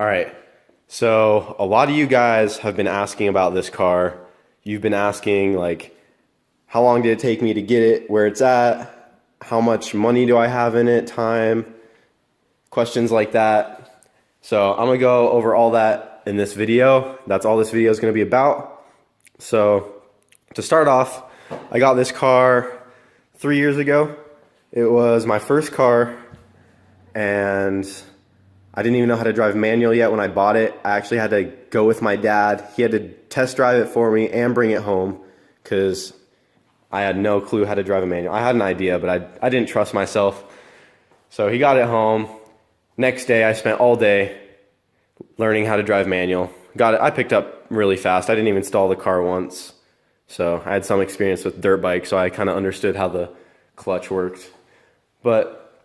All right. So a lot of you guys have been asking about this car. You've been asking like, how long did it take me to get it, where it's at, how much money do I have in it, time, questions like that. So I'm gonna go over all that in this video. That's all this video is gonna be about. So to start off, I got this car 3 years ago. It was my first car, and I didn't even know how to drive manual yet when I bought it. I actually had to go with my dad. He had to test drive it for me and bring it home because I had no clue how to drive a manual. I had an idea, but I didn't trust myself. So he got it home. Next day, I spent all day learning how to drive manual. Got it. I picked up really fast. I didn't even stall the car once. So I had some experience with dirt bikes, so I kind of understood how the clutch worked. But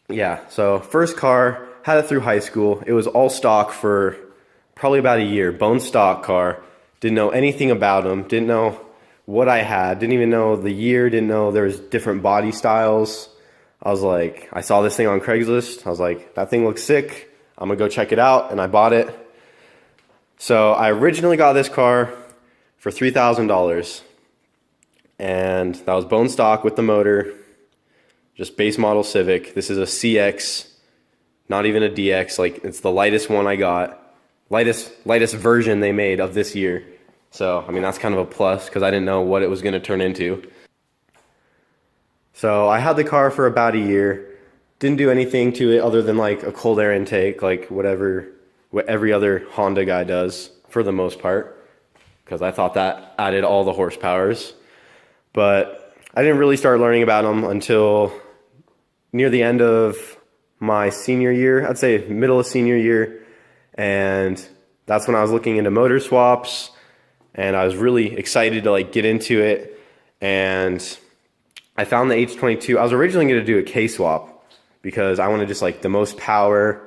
yeah, so first car, had it through high school. It was all stock for probably about a year. Bone stock car. Didn't know anything about them. Didn't know what I had. Didn't even know the year. Didn't know there was different body styles. I was like, I saw this thing on Craigslist. I was like, that thing looks sick. I'm gonna go check it out, and I bought it. So I originally got this car for $3,000, and that was bone stock with the motor, just base model Civic. This is a CX. Not even a DX, like it's the lightest one I got. Lightest version they made of this year. So, I mean, that's kind of a plus because I didn't know what it was going to turn into. So I had the car for about a year. Didn't do anything to it other than like a cold air intake, like what every other Honda guy does for the most part, because I thought that added all the horsepowers. But I didn't really start learning about them until near the end of my senior year, I'd say middle of senior year, and that's when I was looking into motor swaps, and I was really excited to like get into it, and I found the H22. I was originally going to do a K-swap because I wanted just like the most power,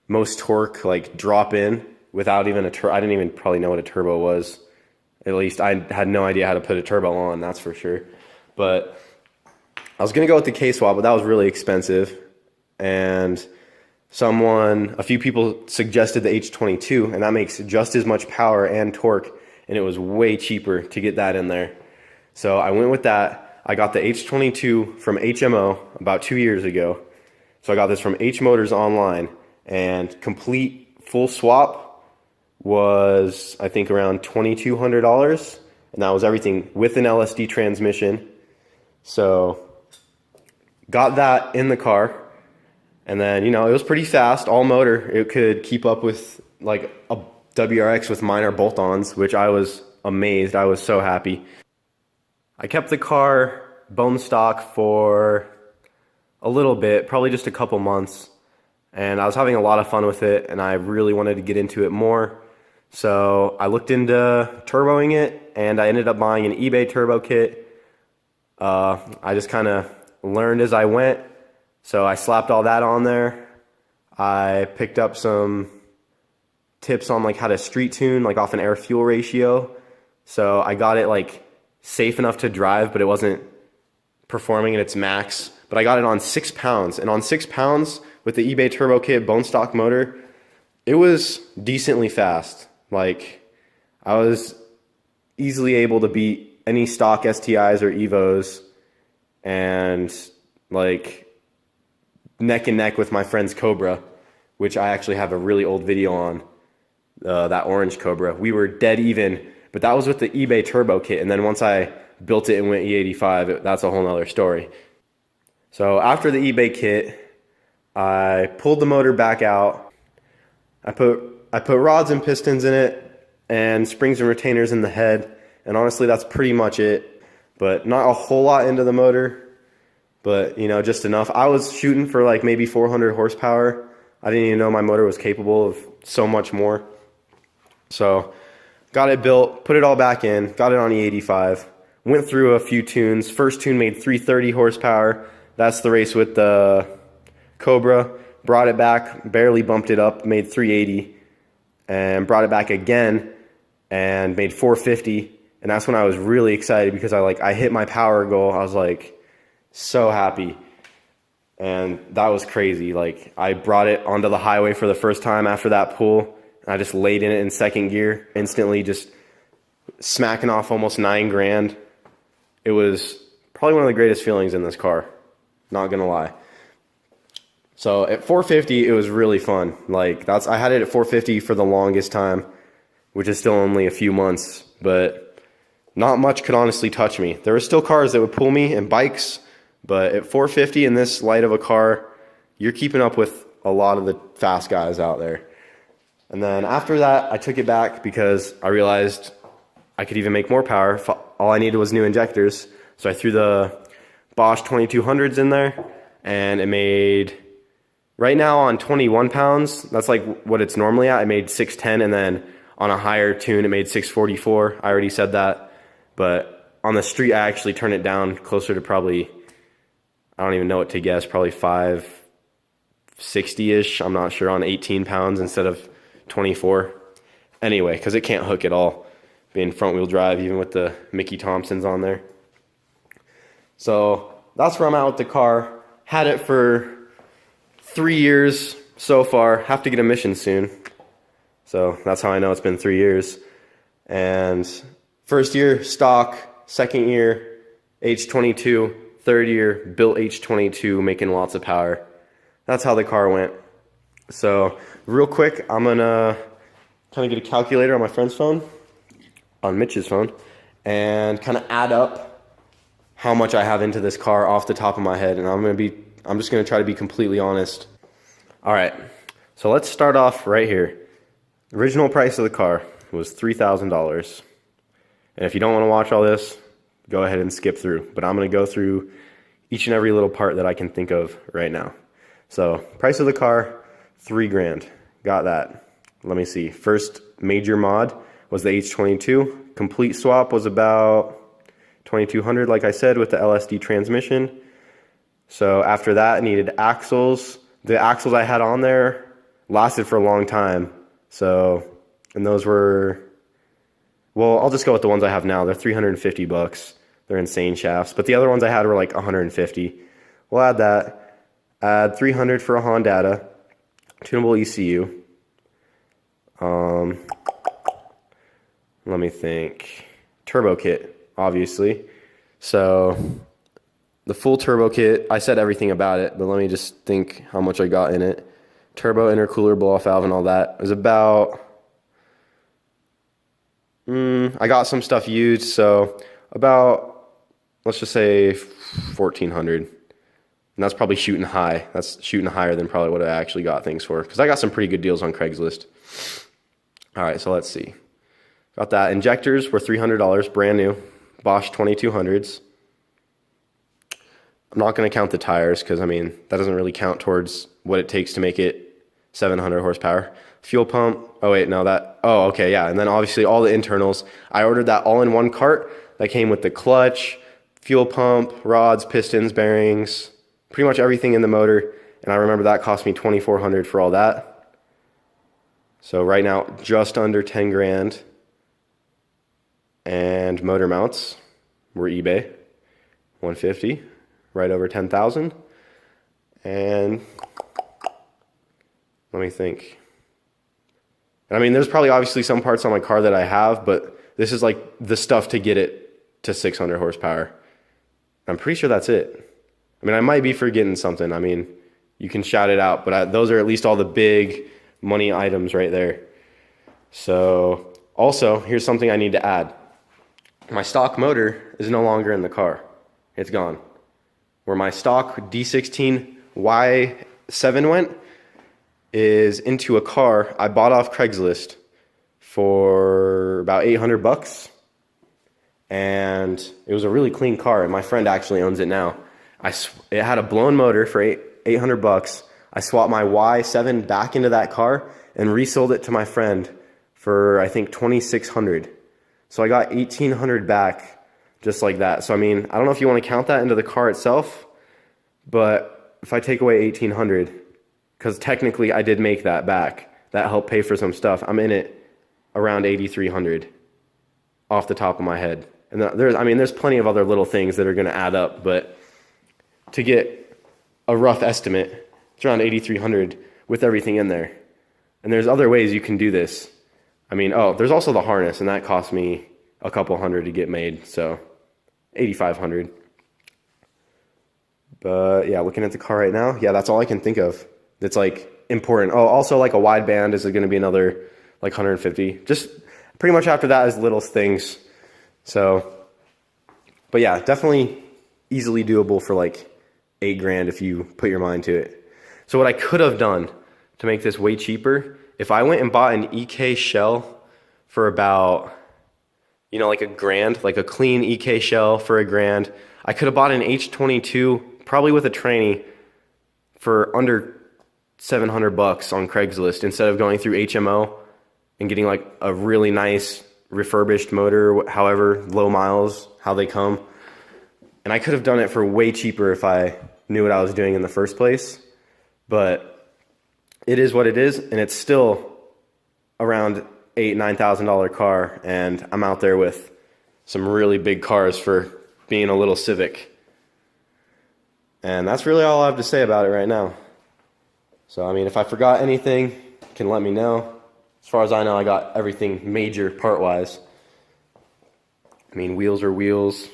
most torque, like drop in without even a I didn't even probably know what a turbo was. At least I had no idea how to put a turbo on, that's for sure. But I was going to go with the K-swap, but that was really expensive. And a few people suggested the H22, and that makes just as much power and torque, and it was way cheaper to get that in there. So I went with that. I got the H22 from HMO about 2 years ago. So I got this from H Motors online, and complete full swap was, I think, around $2,200, and that was everything with an LSD transmission. So got that in the car. And then, it was pretty fast, all motor. It could keep up with like a WRX with minor bolt-ons, which I was amazed. I was so happy. I kept the car bone stock for a little bit, probably just a couple months. And I was having a lot of fun with it, and I really wanted to get into it more. So I looked into turboing it, and I ended up buying an eBay turbo kit. I just kind of learned as I went. So I slapped all that on there. I picked up some tips on like how to street tune, like off an air fuel ratio. So I got it like safe enough to drive, but it wasn't performing at its max. But I got it on 6 pounds, and on 6 pounds with the eBay turbo kit bone stock motor, it was decently fast. Like I was easily able to beat any stock STIs or Evos, and like neck and neck with my friend's Cobra, which I actually have a really old video on, that orange Cobra. We were dead even, but that was with the eBay turbo kit, and then once I built it and went E85, that's a whole nother story. So after the eBay kit, I pulled the motor back out. I put rods and pistons in it, and springs and retainers in the head, and honestly that's pretty much it, but not a whole lot into the motor. But, just enough. I was shooting for like maybe 400 horsepower. I didn't even know my motor was capable of so much more. So, got it built, put it all back in, got it on E85. Went through a few tunes. First tune made 330 horsepower. That's the race with the Cobra. Brought it back, barely bumped it up, made 380. And brought it back again and made 450. And that's when I was really excited because I hit my power goal. I was like, so happy. And that was crazy. Like, I brought it onto the highway for the first time after that pull. I just laid in it in second gear, instantly just smacking off almost 9 grand. It was probably one of the greatest feelings in this car, not gonna lie. So at 450, it was really fun. Like, I had it at 450 for the longest time, which is still only a few months, but not much could honestly touch me. There were still cars that would pull me and bikes, but at 450 in this light of a car, you're keeping up with a lot of the fast guys out there. And then after that, I took it back because I realized I could even make more power. All I needed was new injectors. So I threw the Bosch 2200s in there, and it made, right now on 21 pounds, that's like what it's normally at. I made 610, and then on a higher tune, it made 644. I already said that. But on the street, I actually turned it down closer to probably, I don't even know what to guess, probably 560-ish. I'm not sure, on 18 pounds instead of 24. Anyway, because it can't hook at all, being front wheel drive, even with the Mickey Thompsons on there. So that's where I'm at with the car. Had it for 3 years so far. Have to get emissions soon. So that's how I know it's been 3 years. And first year, stock. Second year, H22. Third year, built H22, making lots of power. That's how the car went. So real quick, I'm gonna kind of get a calculator on my friend's phone, on Mitch's phone, and kind of add up how much I have into this car off the top of my head. And I'm just gonna try to be completely honest. All right, so let's start off right here. The original price of the car was $3,000. And if you don't want to watch all this, go ahead and skip through. But I'm going to go through each and every little part that I can think of right now. So price of the car, $3 grand. Got that. Let me see. First major mod was the H22. Complete swap was about $2,200, like I said, with the LSD transmission. So after that, I needed axles. The axles I had on there lasted for a long time. So, and those were, well, I'll just go with the ones I have now. They're $350. They're insane shafts. But the other ones I had were like $150. We'll add that. Add $300 for a Honda, tunable ECU. Let me think. Turbo kit, obviously. So the full turbo kit, I said everything about it, but let me just think how much I got in it. Turbo, intercooler, blow-off valve, and all that. It was about, I got some stuff used, so about, let's just say $1,400. And that's probably shooting high. That's shooting higher than probably what I actually got things for, because I got some pretty good deals on Craigslist. All right, so let's see. Got that. Injectors were $300, brand new. Bosch 2200s. I'm not going to count the tires because, I mean, that doesn't really count towards what it takes to make it 700 horsepower. Fuel pump. Oh, wait, no, that. Oh, okay, yeah. And then obviously all the internals. I ordered that all in one cart. That came with the clutch, fuel pump, rods, pistons, bearings, pretty much everything in the motor. And I remember that cost me $2,400 for all that. So right now, just under 10 grand. And motor mounts were eBay, 150, right over 10,000. And let me think. And I mean, there's probably obviously some parts on my car that I have, but this is like the stuff to get it to 600 horsepower. I'm pretty sure that's it. I mean, I might be forgetting something. I mean, you can shout it out, but those are at least all the big money items right there. So also, here's something I need to add. My stock motor is no longer in the car. It's gone. Where my stock D16 Y7 went is into a car I bought off Craigslist for about $800. And it was a really clean car, and my friend actually owns it now. It had a blown motor for $800. I swapped my Y7 back into that car and resold it to my friend for, I think, $2,600. So I got $1,800 back just like that. So I mean, I don't know if you want to count that into the car itself, but if I take away $1,800, because technically I did make that back, that helped pay for some stuff. I'm in it around $8,300 off the top of my head. And there's plenty of other little things that are going to add up, but to get a rough estimate. It's around 8,300 with everything in there. And there's other ways you can do this. I mean, oh, there's also the harness, and that cost me a couple hundred to get made, so 8,500. But yeah, looking at the car right now, yeah, that's all I can think of that's like important. Oh, also like a wide band is going to be another like 150. Just pretty much after that is little things. So, but yeah, definitely easily doable for like $8,000 if you put your mind to it. So what I could have done to make this way cheaper, if I went and bought an EK shell for about, you know, like $1,000, like a clean EK shell for $1,000, I could have bought an H22 probably with a tranny for under $700 on Craigslist instead of going through HMO and getting like a really nice refurbished motor, however low miles, how they come. And I could have done it for way cheaper if I knew what I was doing in the first place. But it is what it is, and it's still around $8,000-9,000 car, and I'm out there with some really big cars for being a little Civic. And that's really all I have to say about it right now. So, I mean, if I forgot anything, you can let me know. As far as I know, I got everything major part-wise. I mean, wheels are wheels.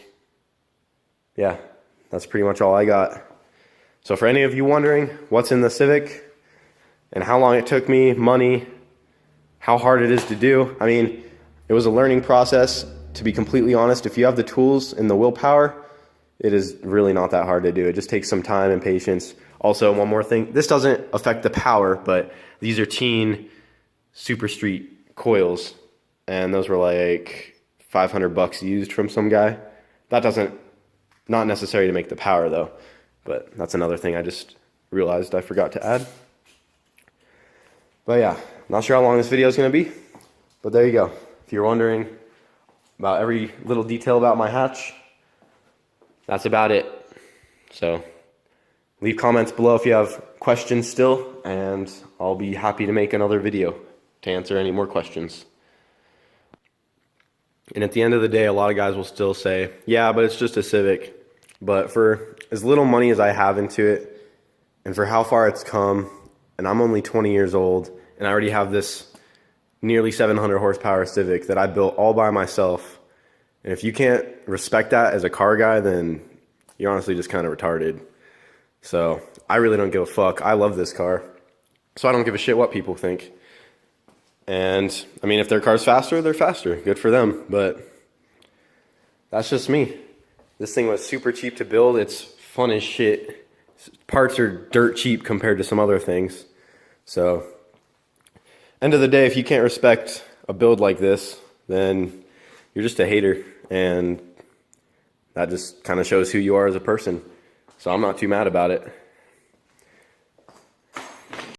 Yeah, that's pretty much all I got. So for any of you wondering what's in the Civic and how long it took me, money, how hard it is to do, I mean, it was a learning process, to be completely honest. If you have the tools and the willpower, it is really not that hard to do. It just takes some time and patience. Also, one more thing, this doesn't affect the power, but these are Teen Super Street coils, and those were like $500 used from some guy. That doesn't, not necessary to make the power though, but that's another thing I just realized I forgot to add. But yeah, not sure how long this video is going to be, but there you go. If you're wondering about every little detail about my hatch, that's about it. So leave comments below if you have questions still, and I'll be happy to make another video to answer any more questions. And at the end of the day, a lot of guys will still say, yeah, but it's just a Civic. But for as little money as I have into it, and for how far it's come, and I'm only 20 years old, and I already have this nearly 700 horsepower Civic that I built all by myself. And if you can't respect that as a car guy, then you're honestly just kind of retarded. So I really don't give a fuck. I love this car, so I don't give a shit what people think. And I mean, if their car's faster, they're faster. Good for them. But that's just me. This thing was super cheap to build. It's fun as shit. Parts are dirt cheap compared to some other things. So end of the day, if you can't respect a build like this, then you're just a hater. And that just kind of shows who you are as a person. So I'm not too mad about it.